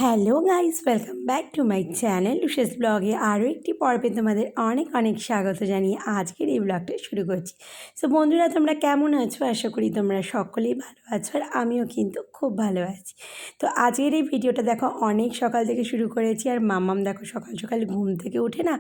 Hello guys, welcome back to my channel লুশেস ব্লগে আরও একটি পর্বে তোমাদের অনেক অনেক স্বাগত জানিয়ে আজকের এই ব্লগটা শুরু করছি। সো বন্ধুরা, তোমরা কেমন আছো? আশা করি তোমরা সকলেই ভালো আছো, আর আমিও কিন্তু খুব ভালো আছি। তো আজকের এই ভিডিওটা দেখো অনেক সকাল থেকে শুরু করেছি, আর মাম্মাম দেখো সকাল সকাল ঘুম থেকে উঠে না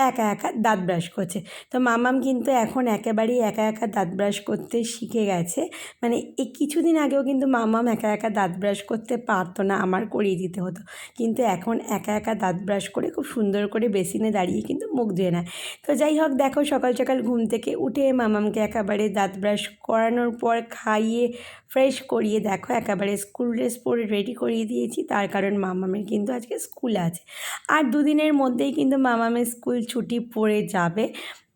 একা একা দাঁত ব্রাশ করছে। তো মাম্মাম কিন্তু এখন একেবারেই একা একা দাঁত ব্রাশ করতে শিখে গেছে। মানে এই কিছুদিন আগেও কিন্তু মাম্মাম একা একা দাঁত ব্রাশ করতে পারতো না, আমার করিয়ে দিতে হতো। কিন্তু এখন একা একা দাঁত ব্রাশ করে খুব সুন্দর করে বেসিনে দাঁড়িয়ে কিন্তু মুখ ধুয়ে নেয়। তো যাই হোক, দেখো সকাল সকাল ঘুম থেকে উঠে মামামকে একেবারে দাঁত ব্রাশ করানোর পর খাইয়ে ফ্রেশ করিয়ে দেখো একেবারে স্কুল ড্রেস পরে রেডি করিয়ে দিয়েছি। তার কারণ মামামের কিন্তু আজকে স্কুল আছে, আর দুদিনের মধ্যেই কিন্তু মামামের স্কুল ছুটি পড়ে যাবে।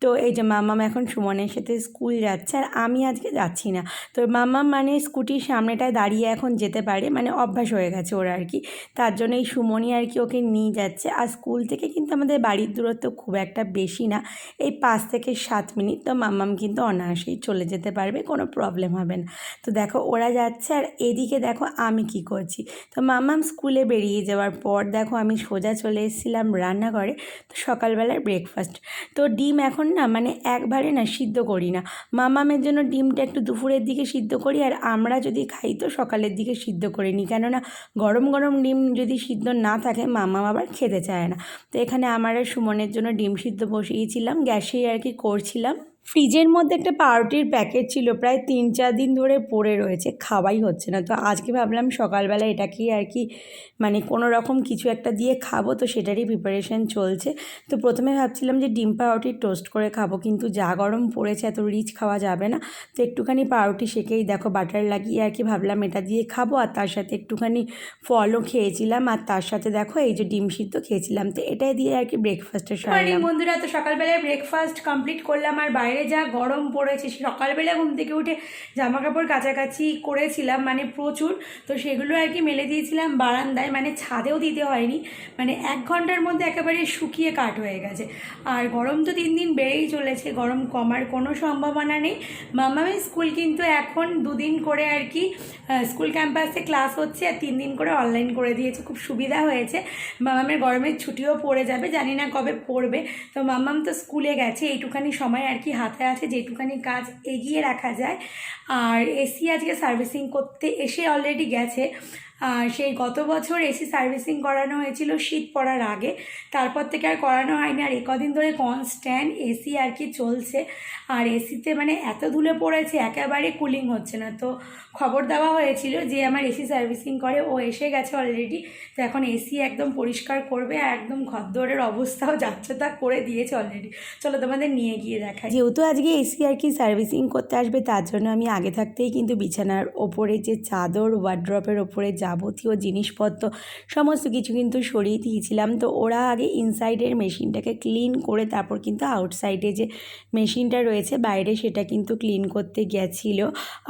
তো এই যে মাম্মাম এখন সুমনের সাথে স্কুল যাচ্ছে, আর আমি আজকে যাচ্ছি না। তো মাম্মাম মানে স্কুটির সামনেটায় দাঁড়িয়ে এখন যেতে পারে, মানে অভ্যাস হয়ে গেছে ওর আর কি। তার জন্য এই সুমনই আর কি ওকে নিয়ে যাচ্ছে। আর স্কুল থেকে কিন্তু আমাদের বাড়ির দূরত্ব খুব একটা বেশি না, এই 5 থেকে 7 মিনিট। তো মাম্মাম কিন্তু অনায়াসেই চলে যেতে পারবে, কোনো প্রবলেম হবে না। তো দেখো ওরা যাচ্ছে, আর এদিকে দেখো আমি কি করছি। তো মাম্মাম স্কুলে বেরিয়ে যাওয়ার পর দেখো আমি সোজা চলে এসেছিলাম রান্নাঘরে। তো সকালবেলার ব্রেকফাস্ট, তো ডিম এখন না মানে একবারে না সিদ্ধ করি না। মামামের জন্য ডিমটা একটু দুপুরের দিকে সিদ্ধ করি, আর আমরা যদি খাই তো সকালের দিকে সিদ্ধ করে নিই, কেননা গরম গরম ডিম যদি সিদ্ধ না থাকে মামাম আবার খেতে চায় না। তো এখানে আমার আর সুমনের জন্য ডিম সিদ্ধ বসিয়েছিলাম, গ্যাসেই আর কি করছিলাম। ফ্রিজের মধ্যে একটা পাউরুটির প্যাকেট ছিল, প্রায় 3-4 দিন ধরে পড়ে রয়েছে, খাওয়াই হচ্ছে না। তো আজকে ভাবলাম সকালবেলা এটাকেই আর কি মানে কোনো রকম কিছু একটা দিয়ে খাবো, তো সেটারই প্রিপারেশন চলছে। তো প্রথমে ভাবছিলাম যে ডিম পাউরুটি টোস্ট করে খাবো, কিন্তু যা গরম পড়েছে এত রিচ খাওয়া যাবে না। তো একটুখানি পাউরুটি সেকেই দেখো বাটার লাগিয়ে আর কি ভাবলাম এটা দিয়ে খাবো, আর তার সাথে একটুখানি ফলও খেয়েছিলাম, আর তার সাথে দেখো এই যে ডিম সিদ্ধ খেয়েছিলাম। তো এটাই দিয়ে আর কি ব্রেকফাস্টে সারলাম। বন্ধুরা, তো সকালবেলায় ব্রেকফাস্ট কমপ্লিট করলাম, আর বাইরে যা গরম পড়েছে, সকালবেলা ঘুম থেকে উঠে জামা কাপড় কাচাকাচি করেছিলাম মানে প্রচুর। তো সেগুলো আর কি মেলে দিয়েছিলাম বারান্দায়, মানে ছাদেও দিতে হয়নি, মানে 1 ঘন্টার মধ্যে একেবারে শুকিয়ে কাঠ হয়ে গেছে। আর গরম তো 3 দিন বেড়েই চলেছে, গরম কমার কোনো সম্ভাবনা নেই। মামামের স্কুল কিন্তু এখন 2 দিন করে আর কি স্কুল ক্যাম্পাসে ক্লাস হচ্ছে, আর 3 দিন করে অনলাইন করে দিয়েছে, খুব সুবিধা হয়েছে। মামামের গরমের ছুটিও পড়ে যাবে, জানি না কবে পড়বে। তো মামাম তো স্কুলে গেছে, এইটুখানি সময় আর কি হাতে আছে যেটুখানি কাজ এগিয়ে রাখা যায়। আর এসি আজকে সার্ভিসিং করতে এসে অলরেডি গেছে। সেই গত বছর এসি সার্ভিসিং করানো হয়েছিল শীত পড়ার আগে, তারপর থেকে আর করানো হয়নি। আর কদিন ধরে কনস্ট্যান্ট এসি আর কি চলছে, আর এসিতে মানে এত ধুলে পড়েছে একেবারে কুলিং হচ্ছে না। তো খবর দেওয়া হয়েছিল যে আমার এসি সার্ভিসিং করে, ও এসে গেছে অলরেডি। তো এখন এসি একদম পরিষ্কার করবে, আর একদম ঘরদোরের অবস্থাও যাচ্ছে তা করে দিয়েছে অলরেডি। চলো তোমাদের নিয়ে গিয়ে দেখাই। যেহেতু আজকে এসি আর কি সার্ভিসিং করতে আসবে, তার জন্য আমি আগে থাকতেই কিন্তু বিছানার ওপরে যে চাদর, ওয়ার্ড্রপের ওপরে যাবতীয় জিনিসপত্র সমস্ত কিছু কিন্তু সরিয়ে দিয়েছিলাম। তো ওরা আগে ইনসাইডের মেশিনটাকে ক্লিন করে তারপর কিন্তু আউটসাইডে যে মেশিনটা রয়েছে বাইরে সেটা কিন্তু ক্লিন করতে গেছিলো।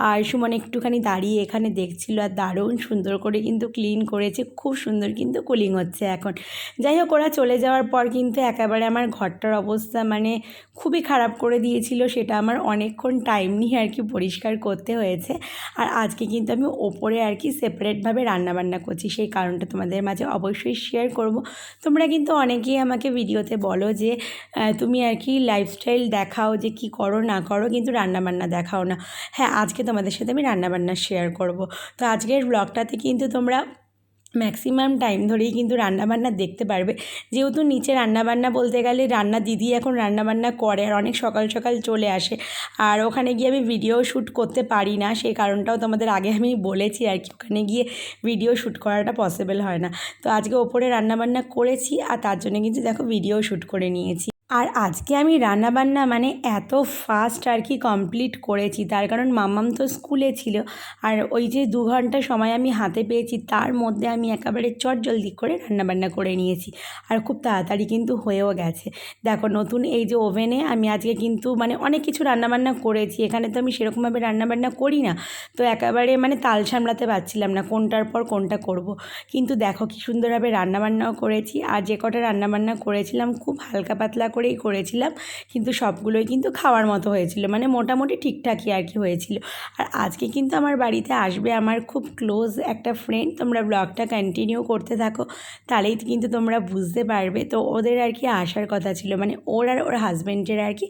আর সুমন একটুখানি দাঁড়িয়ে এখানে দেখছিল, আর দারুণ সুন্দর করে কিন্তু ক্লিন করেছে, খুব সুন্দর কিন্তু কুলিং হচ্ছে এখন। যাই হোক, ওরা চলে যাওয়ার পর কিন্তু একেবারে আমার ঘরটার অবস্থা মানে খুবই খারাপ করে দিয়েছিল, সেটা আমার অনেকক্ষণ টাইম নিয়ে আর কি পরিষ্কার করতে হয়েছে। আর আজকে কিন্তু আমি ওপরে আর কি সেপারেটভাবে রান্নাবান্না করছি, সেই কারণটা তোমাদের মাঝে অবশ্যই শেয়ার করব। তোমরা কিন্তু অনেকেই আমাকে ভিডিওতে বলো যে তুমি আর কি লাইফস্টাইল দেখাও, যে কি করো না করো, কিন্তু রান্নাবান্না দেখাও না। হ্যাঁ, আজকে তোমাদের সাথে আমি রান্নাবান্না শেয়ার করব। তো আজকের ব্লগটাতে কিন্তু তোমরা ম্যাক্সিমাম টাইম ধরেই কিন্তু রান্নাবান্না দেখতে পারবে, যেহেতু নিচে রান্নাবান্না বলতে গেলে রান্না দিদি এখন রান্নাবান্না করে, আর অনেক সকাল সকাল চলে আসে, আর ওখানে গিয়ে আমি ভিডিও শ্যুট করতে পারি না, সেই কারণটাও তোমাদের আগে আমি বলেছি আর কি, ওখানে গিয়ে ভিডিও শ্যুট করাটা পসিবল হয় না। তো আজকে ওপরে রান্নাবান্না করেছি, আর তার জন্য কিন্তু দেখো ভিডিও শ্যুট করে নিয়েছি। আর আজকে আমি রান্নাবান্না মানে এত ফাস্ট আর কি কমপ্লিট করেছি, তার কারণ মাম্মাম তো স্কুলে ছিল, আর ওই যে 2 ঘন্টা সময় আমি হাতে পেয়েছি, তার মধ্যে আমি একেবারে চটজলদি করে রান্নাবান্না করে নিয়েছি, আর খুব তাড়াতাড়ি কিন্তু হয়েও গেছে। দেখো নতুন এই যে ওভেনে আমি আজকে কিন্তু মানে অনেক কিছু রান্নাবান্না করেছি, এখানে তো আমি সেরকমভাবে রান্নাবান্না করি না, তো একেবারে মানে তাল সামলাতে পারছিলাম না কোনটার পর কোনটা করব। কিন্তু দেখো কি সুন্দরভাবে রান্নাবান্নাও করেছি, আর যে কটা রান্নাবান্না করেছিলাম খুব হালকা পাতলা করেই করেছিলাম, কিন্তু সবগুলোই কিন্তু খাওয়ার মতো হয়েছিল, মানে মোটামুটি ঠিকঠাকই আর কি হয়েছিল। আর আজকে কিন্তু আমার বাড়িতে আসবে আমার খুব ক্লোজ একটা ফ্রেন্ড। তোমরা ব্লগটা কন্টিনিউ করতে থাকো, তাহলেই কিন্তু তোমরা বুঝতে পারবে। তো ওদের আর কি আসার কথা ছিল, মানে ওর আর ওর হাজব্যান্ডের আর কি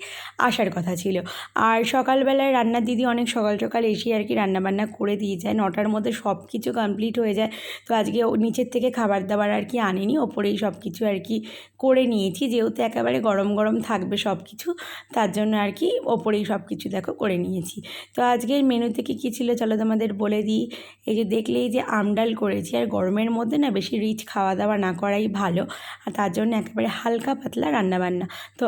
আসার কথা ছিল। আর সকালবেলায় রান্নার দিদি অনেক সকাল সকাল এসে আর কি রান্নাবান্না করে দিয়ে যায়, 9টার মধ্যে সব কিছু কমপ্লিট হয়ে যায়। তো আজকে নিচের থেকে খাবার দাবার আর কি আনিনি, ওপরেই সব কিছু আর কি করে নিয়েছি, যেহেতু একেবারে গরম গরম থাকবে সব কিছু, তার জন্য আর কি ওপরেই সব কিছু দেখো করে নিয়েছি। তো আজকের মেনুতে কী ছিল চলো তোমাদের বলে দিই। এই যে দেখলেই যে আমডাল করেছি, আর গরমের মধ্যে না বেশি রিচ খাওয়া দাওয়া না করাই ভালো, আর তার জন্য একেবারে হালকা পাতলা রান্নাবান্না। তো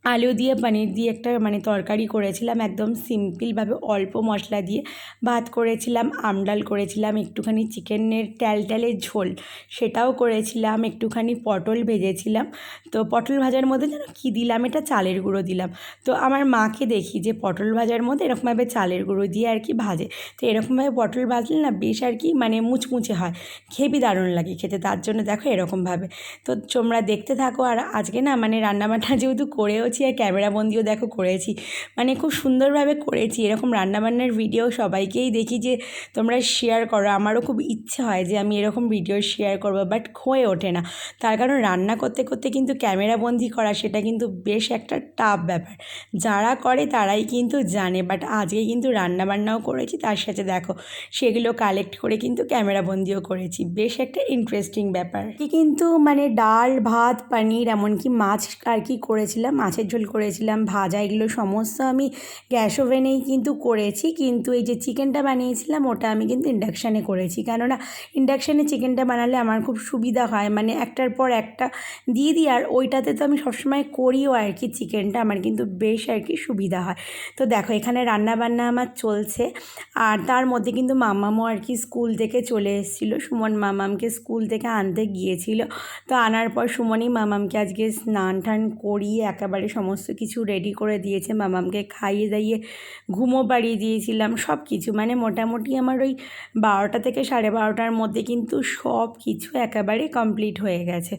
আলু দিয়ে পনির দিয়ে একটা মানে তরকারি করেছিলাম, একদম সিম্পলভাবে অল্প মশলা দিয়ে। ভাত করেছিলাম, আমডাল করেছিলাম, একটুখানি চিকেনের ট্যালট্যালের ঝোল সেটাও করেছিলাম, একটুখানি পটল ভেজেছিলাম। তো পটল ভাজার মধ্যে যেন কী দিলাম, এটা চালের গুঁড়ো দিলাম। তো আমার মাকে দেখি যে পটল ভাজার মধ্যে এরকমভাবে চালের গুঁড়ো দিয়ে আর কি ভাজে। তো এরকমভাবে পটল ভাজলে না বেশ আর কি মানে মুচমুচে হয়, হেবি দারুণ লাগে খেতে, তার জন্য দেখো এরকমভাবে। তো তোমরা দেখতে থাকো। আর আজকে না মানে রান্নাবান্না যেহেতু করেওছি আর ক্যামেরাবন্দিও দেখো করেছি, মানে খুব সুন্দরভাবে করেছি। এরকম রান্নাবান্নার ভিডিও সবাইকেই দেখি যে তোমরা শেয়ার করো, আমারও খুব ইচ্ছে হয় যে আমি এরকম ভিডিও শেয়ার করবো, বাট হয়ে ওঠে না। তার কারণ রান্না করতে করতে কিন্তু ক্যামেরাবন্দি করা সেটা কিন্তু বেশ একটা টাফ ব্যাপার, যারা করে তারাই কিন্তু জানে। বাট আজকে কিন্তু রান্নাবান্নাও করেছি, তার সাথে দেখো সেগুলো কালেক্ট করে কিন্তু ক্যামেরাবন্দিও করেছি, বেশ একটা ইন্টারেস্টিং ব্যাপার। কিন্তু মানে ডাল ভাত পনির এমনকি মাছ আর কি করেছিলাম, মাছের ঝোল করেছিলাম, ভাজা, এগুলো সমস্ত আমি গ্যাস ওভেনেই কিন্তু করেছি। কিন্তু এই যে চিকেনটা বানিয়েছিলাম ওটা আমি কিন্তু ইন্ডাকশানে করেছি, কেননা ইন্ডাকশানে চিকেনটা বানালে আমার খুব সুবিধা হয়, মানে একটার পর একটা দিয়ে দিই, আর ওইটাতে তো আমি সবসময় করিও আর কি চিকেনটা, আমার কিন্তু বেশ আর কি সুবিধা হয়। তো দেখো এখানে রান্নাবান্না আমার চলছে, আর তার মধ্যে কিন্তু মামামও আর কি স্কুল থেকে চলে এসেছিলো। সুমন মামামকে স্কুল থেকে আনতে গিয়েছিল। তো আনার পর সুমনই মামামকে আজকে স্নান টান করিয়ে একেবারে সমস্ত কিছু রেডি করে দিয়েছে, মামামকে খাইয়ে দাইয়ে ঘুমও পাড়িয়ে দিয়েছিলাম, সব কিছু মানে মোটামুটি আমার ওই 12টা থেকে 12:30টার মধ্যে কিন্তু সব কিছু একেবারে কমপ্লিট হয়ে গেছে।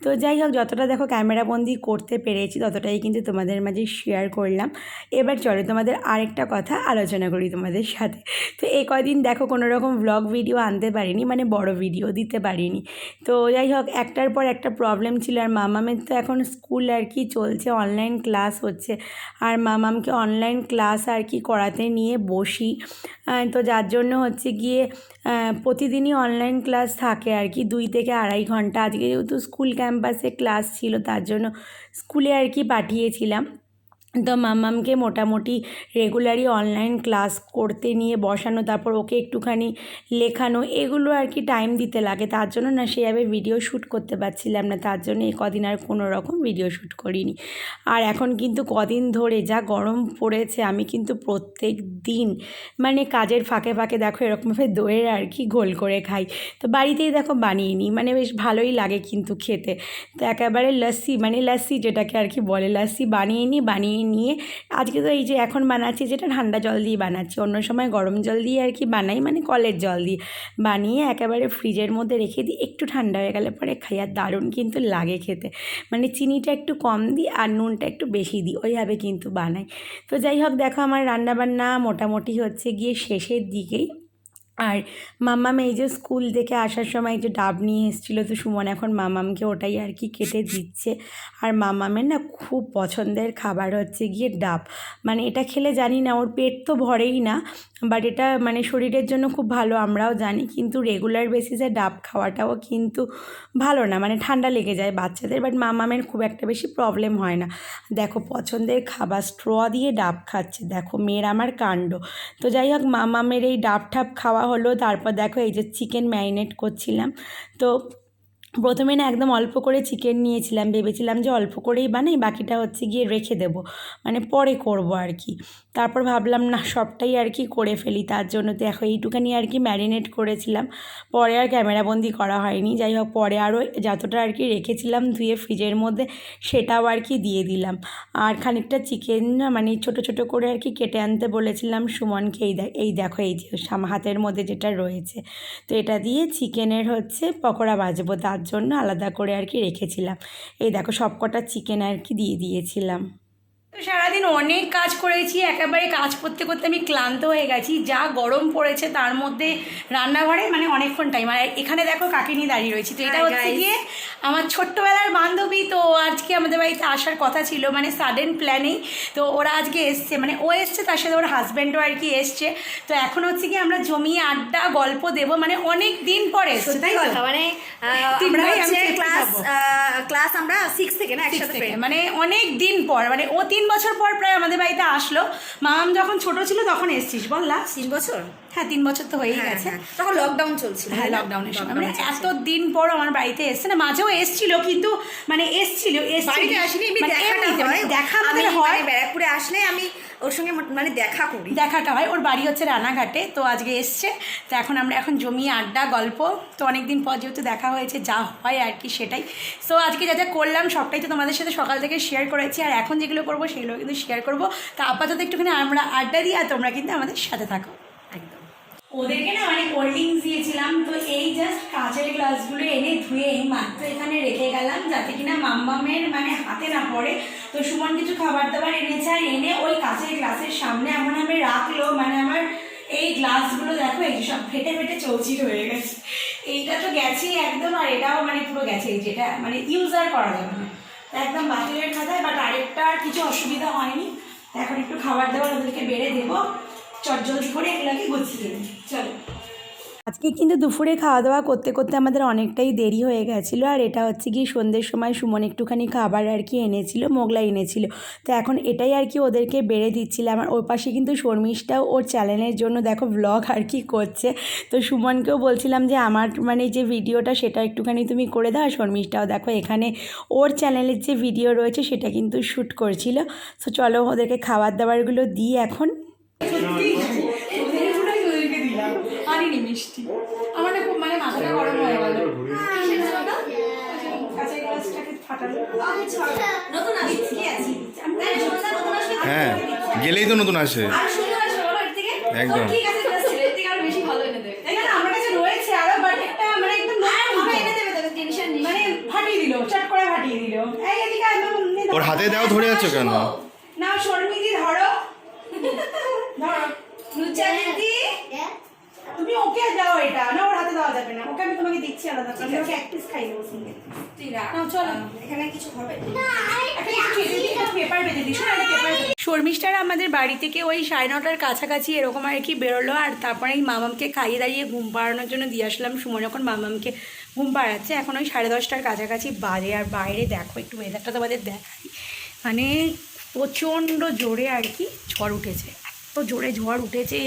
তো যাই হোক, যতটা দেখো ক্যামেরাবন্দি করতে পেরেছি ততটাই কিন্তু তোমাদের মাঝে শেয়ার করলাম। এবার চলো তোমাদের আরেকটা কথা আলোচনা করি তোমাদের সাথে। তো এই কদিন দেখো কোনো রকম ব্লগ ভিডিও আনতে পারিনি, মানে বড় ভিডিও দিতে পারিনি। তো যাই হোক, একটার পর একটা প্রবলেম ছিল। আর মামামের তো এখন স্কুল আর কি চলছে, অনলাইন ক্লাস হচ্ছে, আর মামামকে অনলাইন ক্লাস আর কি করাতে নিয়ে বসি। তো যার জন্য হচ্ছে গিয়ে প্রতিদিনই অনলাইন ক্লাস থাকে আর কি 2 থেকে 2.5 ঘন্টা। আজকে যেহেতু স্কুল ক্যাম্পাসে ক্লাস ছিল, তার জন্য স্কুলে আর কি পাঠিয়েছিলাম। তো মাম্মামকে মোটামুটি রেগুলারই অনলাইন ক্লাস করতে নিয়ে বসানো, তারপর ওকে একটুখানি লেখানো, এগুলো আর কি টাইম দিতে লাগে, তার জন্য না সেভাবে ভিডিও শ্যুট করতে পারছিলাম না, তার জন্য এই কদিন আর কোনো রকম ভিডিও শ্যুট করিনি। আর এখন কিন্তু কদিন ধরে যা গরম পড়েছে, আমি কিন্তু প্রত্যেক দিন মানে কাজের ফাঁকে ফাঁকে দেখো এরকমভাবে দইয়ের আর কি ঘোল করে খাই। তো বাড়িতেই দেখো বানিয়ে নিই, মানে বেশ ভালোই লাগে কিন্তু খেতে। তো একেবারে লস্যি, মানে লস্যি যেটাকে আর কি বলে, লস্যি বানিয়ে নিয়ে আজকে তো এই যে এখন বানাচ্ছি যেটা ঠান্ডা জল দিয়ে বানাচ্ছি, অন্য সময় গরম জল দিয়ে আর কি বানাই, মানে কলের জল দিয়ে বানিয়ে একেবারে ফ্রিজের মধ্যে রেখে দিই, একটু ঠান্ডা হয়ে গেলে পরে খাই। আর দারুণ কিন্তু লাগে খেতে, মানে চিনিটা একটু কম দিই আর নুনটা একটু বেশি দিই, ওইভাবে কিন্তু বানাই। তো যাই হোক, দেখো আমার রান্নাবান্না মোটামুটি হচ্ছে গিয়ে শেষের দিকেই। আর মাম্মাম এই যে স্কুল থেকে আসার সময় যে ডাব নিয়ে এসেছিলো, তো সুমন এখন মাম্মামকে ওটাই আর কি কেটে দিচ্ছে। আর মাম্মামের না খুব পছন্দের খাবার হচ্ছে গিয়ে ডাব, মানে এটা খেলে জানি না ওর পেট তো ভরেই না, বাট এটা মানে শরীরের জন্য খুব ভালো আমরাও জানি, কিন্তু রেগুলার বেসিসে ডাব খাওয়াটাও কিন্তু ভালো না, মানে ঠান্ডা লেগে যায় বাচ্চাদের। বাট মাম্মামের খুব একটা বেশি প্রবলেম হয় না। দেখো পছন্দের খাবার স্ট্র দিয়ে ডাব খাচ্ছে, দেখো মেয়ের আমার কাণ্ড। তো যাই হোক, মাম্মামের এই ডাব ঠাব খাওয়া হলো। তারপর দেখো এই যে চিকেন ম্যারিনেট করছিলাম। তো প্রথমে না একদম অল্প করে চিকেন নিয়েছিলাম, ভেবেছিলাম যে অল্প করেই বানাই, বাকিটা হচ্ছে গিয়ে রেখে দেবো, মানে পরে করব আর কি। তারপর ভাবলাম না সবটাই আর কি করে ফেলি, তার জন্য তো এখন এইটুখানি আর কি ম্যারিনেট করেছিলাম, পরে আর ক্যামেরাবন্দি করা হয়নি। যাই হোক, পরে আরও যতটা আর কি রেখেছিলাম ধুয়ে ফ্রিজের মধ্যে সেটাও আর কি দিয়ে দিলাম। আর খানিকটা চিকেন মানে ছোট ছোট করে আর কি কেটে আনতে বলেছিলাম সুমনকে। এই দেখো এই যে হাতের মধ্যে যেটা রয়েছে, তো এটা দিয়ে চিকেনের হচ্ছে পকোড়া ভাজবো, তার জন্য আলাদা করে আর কি রেখেছিলাম। এই দেখো সবকটা চিকেন আর কি দিয়ে দিয়েছিলাম। তো সারাদিন অনেক কাজ করেছি, একেবারে কাজ করতে করতে আমি ক্লান্ত হয়ে গেছি। যা গরম পড়েছে তার মধ্যে রান্নাঘরে মানে অনেকক্ষণ টাইম। আর এখানে দেখো কাকিনি দাঁড়িয়ে রয়েছি, তো এটা হচ্ছে গিয়ে আমার ছোট্টবেলার বান্ধবী। তো আজকে আমাদের বাড়িতে আসার কথা ছিল, মানে সাডেন প্ল্যানেই তো ওরা আজকে এসছে, মানে ও এসছে তার সাথে ওর হাজব্যান্ডও আর কি এসছে। তো এখন হচ্ছে কি আমরা জমিয়ে আড্ডা গল্প দেবো, মানে অনেক দিন পরে এসছে, তাই কথা মানে ক্লাস আমরা 6 থেকে না একসাথে, মানে অনেক দিন পর, মানে ও 3 বছর পর প্রায় আমাদের বাড়িতে আসলো। মামাম যখন ছোট ছিল তখন এসছিস বল লাস্ট? 3 বছর, হ্যাঁ 3 বছর তো হয়েই গেছে। তখন লকডাউন চলছিল। হ্যাঁ লকডাউনের সময়, মানে এত দিন পর আমার বাড়িতে এসছে না, মাঝেও এসছিল কিন্তু মানে এসছিল বাড়িতে আসিনি, দেখা আমাদের হয় ব্যারাকপুরে আসলে আমি ওর সঙ্গে মানে দেখাটা হয়। ওর বাড়ি হচ্ছে রানাঘাটে, তো আজকে এসছে। তো আমরা এখন জমিয়ে আড্ডা গল্প, তো অনেকদিন পর যেহেতু দেখা হয়েছে যা হয় আর কি সেটাই। সো আজকে যা যা করলাম সবটাই তো তোমাদের সাথে সকাল থেকে শেয়ার করেছি, আর এখন যেগুলো করবো সেগুলো কিন্তু শেয়ার করবো। তো আপাতত একটুখানি আমরা আড্ডা দিই, আর তোমরা কিন্তু আমাদের সাথে থাকো একদম। ওদেরকে না মানে কোল্ড ড্রিঙ্কস দিয়েছিলাম, তো এই জাস্ট কাঁচের গ্লাসগুলো এনে ধুয়ে এই মাত্র এখানে রেখে গেলাম যাতে কিনা মাম্মামের মানে হাতে না পড়ে। তো সুমন কিছু খাবার দাবার এনেছে, আর এনে ওই কাঁচের গ্লাসের সামনে এমন আমি রাখলো, মানে আমার এই গ্লাসগুলো দেখো এই সব ফেটে ফেটে চৌচির হয়ে গেছে। এইটা তো গেছেই একদম, আর এটাও মানে পুরো গেছে, যেটা মানে ইউজ আর করা যাবে না, একদম বাতিলের খাতায়। বাট আরেকটা আর কিছু অসুবিধা হয়নি। এখন একটু খাবার দাবার ওদেরকে বেড়ে দেবো, চটজলদি করে এগুলোকে গুছিয়ে দিই। চলো, আজকে কিন্তু দুপুরে খাওয়া দাওয়া করতে করতে আমাদের অনেকটাই দেরি হয়ে গেছিলো। আর এটা হচ্ছে কি সন্ধ্যের সময় সুমন একটুখানি খাবার আর কি এনেছিল, মোগলাই এনেছিল। তো এখন এটাই আর কি ওদেরকে বেড়ে দিচ্ছিলাম। আর ওর পাশে কিন্তু শর্মিষ্ঠাও ওর চ্যানেলের জন্য দেখো ব্লগ আর কি করছে। তো সুমনকেও বলছিলাম যে আমার মানে যে ভিডিওটা সেটা একটুখানি তুমি করে দাও। আর শর্মিষ্ঠাও দেখো এখানে ওর চ্যানেলের যে ভিডিও রয়েছে সেটা কিন্তু শ্যুট করছিল। তো চলো ওদেরকে খাবার দাবারগুলো দিই এখন। আনিনি মিষ্টি, আমার না খুব মানে মাথাটা গরম হয়ে গেল। হ্যাঁ গেলেই তো নতুন আসে একদম। আমার কাছে রয়েছে আরো, বাট একটা মানে একদম মানে ফাটিয়ে দিল, চট করে ফাটিয়ে দিল। ওর হাতে দাও, ধরে আছো কেন? না শর্মিদি ধরো ধরো, তুমি ওকে দাও, এটা না ওর হাতে দেওয়া যাবে না, ওকে আমি তোমাকে দিচ্ছি আলাদা করে, ওকে এক পিস খাই দেবো সঙ্গে। চলো এখানে কিছু হবে, পেপার বেঁধে দিস। শর্মিষ্ঠারা আমাদের বাড়ি থেকে ওই 9:30টার কাছাকাছি এরকম আর কি বেরোলো। আর তারপরে এই মামামকে খাইয়ে দাঁড়িয়ে ঘুম পাড়ানোর জন্য দিয়ে আসলাম। সুমন যখন মামামকে ঘুম পাড়াচ্ছে, এখন ওই 10:30টার কাছাকাছি বাজে। আর বাইরে দেখো একটু ওয়েদারটা তোমাদের দেখাই, মানে প্রচণ্ড জোরে আর কি ঝড় উঠেছে, এত জোরে ঝড় উঠেছে।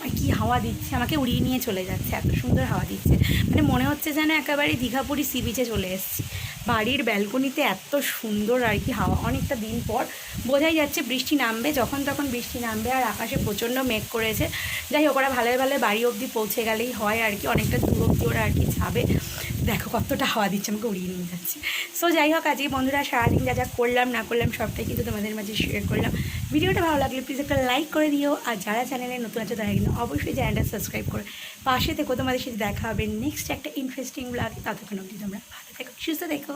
আর কি হাওয়া দিচ্ছে, আমাকে উড়িয়ে নিয়ে চলে যাচ্ছে, এত সুন্দর হাওয়া দিচ্ছে। মানে মনে হচ্ছে যেন একেবারে দীঘাপুরি সি বিচে চলে এসেছি। বাড়ির ব্যালকনিতে এত সুন্দর আর কি হাওয়া। অনেকটা দিন পর বোঝাই যাচ্ছে বৃষ্টি নামবে, যখন তখন বৃষ্টি নামবে। আর আকাশে প্রচণ্ড মেঘ করেছে। যাই হোক, ওরা ভালো ভালো বাড়ি অবধি পৌঁছে গেলেই হয় আর কি, অনেকটা দূর অবধি ওরা আর কি যাবে। দেখো কতটা হাওয়া দিচ্ছে, আমাকে উড়িয়ে নিয়ে যাচ্ছে। সো যাই হোক, আজকে বন্ধুরা সারাদিন যা যা করলাম না করলাম সবটাই কিন্তু তোমাদের মাঝে শেয়ার করলাম। ভিডিওটা ভালো লাগলে প্লিজ একটা লাইক করে দিও। আর যারা চ্যানেলে নতুন আছে তারা কিন্তু অবশ্যই চ্যানেলটা সাবস্ক্রাইব করে পাশে থেকো। তোমাদের সাথে দেখা হবে নেক্সট একটা ইন্টারেস্টিং ব্লগ। ততক্ষণ অবধি তোমরা ভালো থেকো, সুস্থ থেকো।